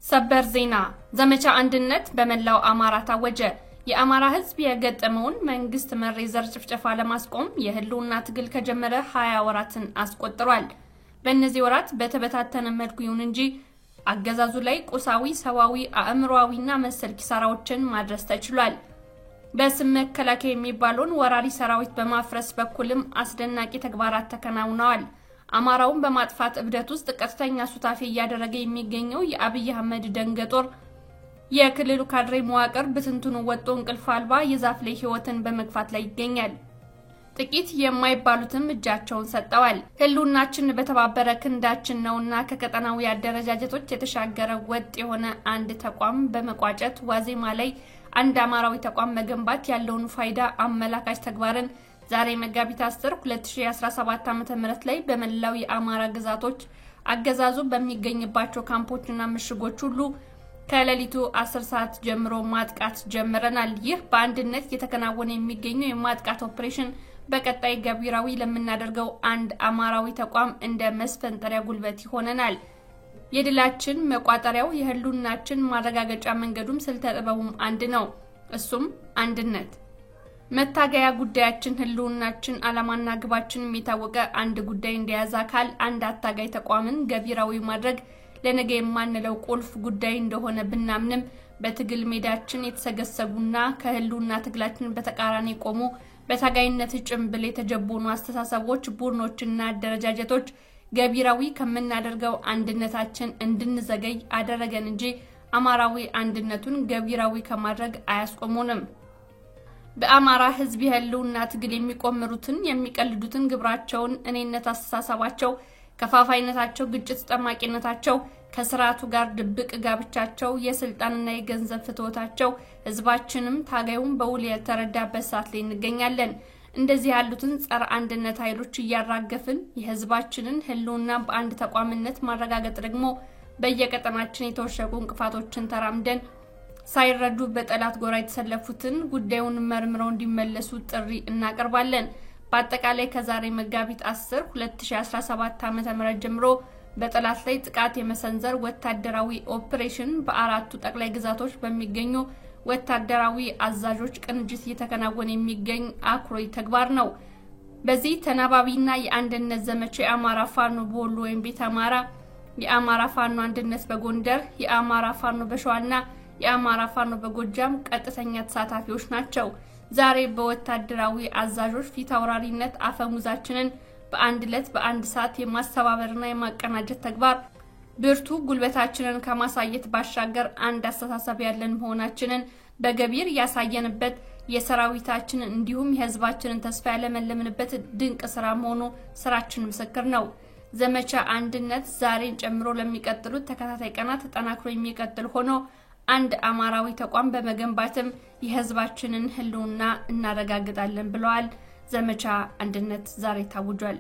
ሰበር ዜና ዘመቻ አንድነት በመላው አማራ ታወጀ። የአማራ ህዝብ የገጠመውን መንግስት መር የዘር ጭፍጨፋ ለማስቆም የህልውና ትግል ከጀመረ 20 ወራትን አስቆጥሯል። በእነዚህ ወራት በተበታተነ መልኩ ይሁን እንጂ አገዛዙ ላይ ቁሳዊ፣ ሰዋዊ፣ አእምሮአዊና መሰል ኪሳራዎችን ማድረስ ተችሏል። በስም መከላከያ የሚባለውን ወራሪ ሰራዊት በማፍረስ በኩልም አስደናቂ ተግባራት ተከናውነዋል። አማራውን በማጥፋት እብደት ውስጥ ቀጥተኛ ሱታፌ ያደረገ የሚገኘው የአብይ አህመድ ደንገጦር የክልሉ ካድሬ መዋቅር በትንቱን ወጥቶ እንቅልፍ አልባ የዛፍ ላይ ህይወትን በመግፋት ላይ ይገኛል። ጥቂት የማይባሉትም እጃቸውን ሰጠዋል። ህልውናችን በተባበረ ክንዳችን ነውና ከቀጠናዊ አደረጃጀቶች የተሻገረ ወጥ የሆነ አንድ ተቋም በመቋጨት ዋዜማ ላይ አንድ አማራዊ ተቋም መገንባት ያለውን ፋይዳ አመላካች ተግባርን ዛሬ መጋቢት 10 2017 ዓ.ም ላይ በመላው የአማራ ግዛቶች አገዛዙ በሚገኝባቸው ካምፖችና ምሽጎች ሁሉ ከሌሊቱ 10 ሰዓት ጀምሮ ማጥቃት ጀምረናል። ይህ በአንድነት የተከናወነ የሚገኘው የማጥቃት ኦፕሬሽን በቀጣይ ገቢራዊ ለምናደርገው አንድ አማራዊ ተቋም እንደ መስፈንጠሪያ ጉልበት ይሆነናል። የድላችን መቋጠሪያው የህልውናችን ማረጋገጫ መንገዱም ስልተጥበቡም አንድ ነው። እሱም አንድነት። መታገያ ጉዳያችን ህልውናችን ዓላማና ግባችን የሚታወቀ አንድ ጉዳይ እንደያዘ አካል አንድ አታጋይ ተቋምን ገቢራዊ ማድረግ ለነገ የማንለው ቁልፍ ጉዳይ እንደሆነ ብናምንም በትግል ሜዳችን የተሰገሰጉና ከህልውና ትግላችን በተቃራኒ ቆሙ በታጋይነት ጭምብል የተጀቦኑ አስተሳሰቦች ቡድኖችና አደረጃጀቶች ገቢራዊ ከመናደርገው አንድነታችን እንድንዘገይ አደረገን እንጂ አማራዊ አንድነቱን ገቢራዊ ከማድረግ አያስቆሙንም። በአማራ ህዝብ የህልውና ትግል የሚቆምሩትን የሚቀልዱትን ግብራቸውን እኔነት አስተሳሰባቸው ከፋፋይነታቸው ግጭት ጠማቂነታቸው ከስርዓቱ ጋር ድብቅ ጋብቻቸው የስልጣንና የገንዘብ ፍትወታቸው ህዝባችንም ታጋዩን በውል የተረዳበት ሰዓት ላይ እንገኛለን። እንደዚህ ያሉትን ጸረ አንድነት ኃይሎች እያራገፍን የህዝባችንን ህልውና በአንድ ተቋምነት ማረጋገጥ ደግሞ በየቀጠናችን የተወሸቁ እንቅፋቶችን ተራምደን ሳይረዱ በጠላት ጎራ የተሰለፉትን ጉዳዩን መርምረው እንዲመለሱ ጥሪ እናቀርባለን። በአጠቃላይ ከዛሬ መጋቢት 10 2017 ዓ.ም ጀምሮ በጠላት ላይ ጥቃት የመሰንዘር ወታደራዊ ኦፕሬሽን በአራቱ ጠቅላይ ግዛቶች በሚገኙ ወታደራዊ አዛዦች ቅንጅት እየተከናወነ የሚገኝ አኩሪ ተግባር ነው። በዚህ ተናባቢና የአንድነት ዘመቻ የአማራ ፋኖ በወሎ ወይም ቤተ አማራ፣ የአማራ ፋኖ አንድነት በጎንደር፣ የአማራ ፋኖ በሸዋና የአማራ ፋኖ በጎጃም ቀጥተኛ ተሳታፊዎች ናቸው። ዛሬ በወታደራዊ አዛዦች ፊት አውራሪነት አፈሙዛችንን በአንድ ዕለት በአንድ ሰዓት የማስተባበርና የማቀናጀት ተግባር ብርቱ ጉልበታችንን ከማሳየት ባሻገር አንድ አስተሳሰብ ያለን መሆናችንን በገቢር ያሳየንበት የሰራዊታችንን እንዲሁም የህዝባችንን ተስፋ ያለመለምንበት ድንቅ ስራ መሆኑ ስራችን ምስክር ነው። ዘመቻ አንድነት ዛሬን ጨምሮ ለሚቀጥሉት ተከታታይ ቀናት ተጠናክሮ የሚቀጥል ሆኖ አንድ አማራዊ ተቋም በመገንባትም የህዝባችንን ህልውና እናረጋግጣለን ብለዋል። ዘመቻ አንድነት ዛሬ ታውጇል።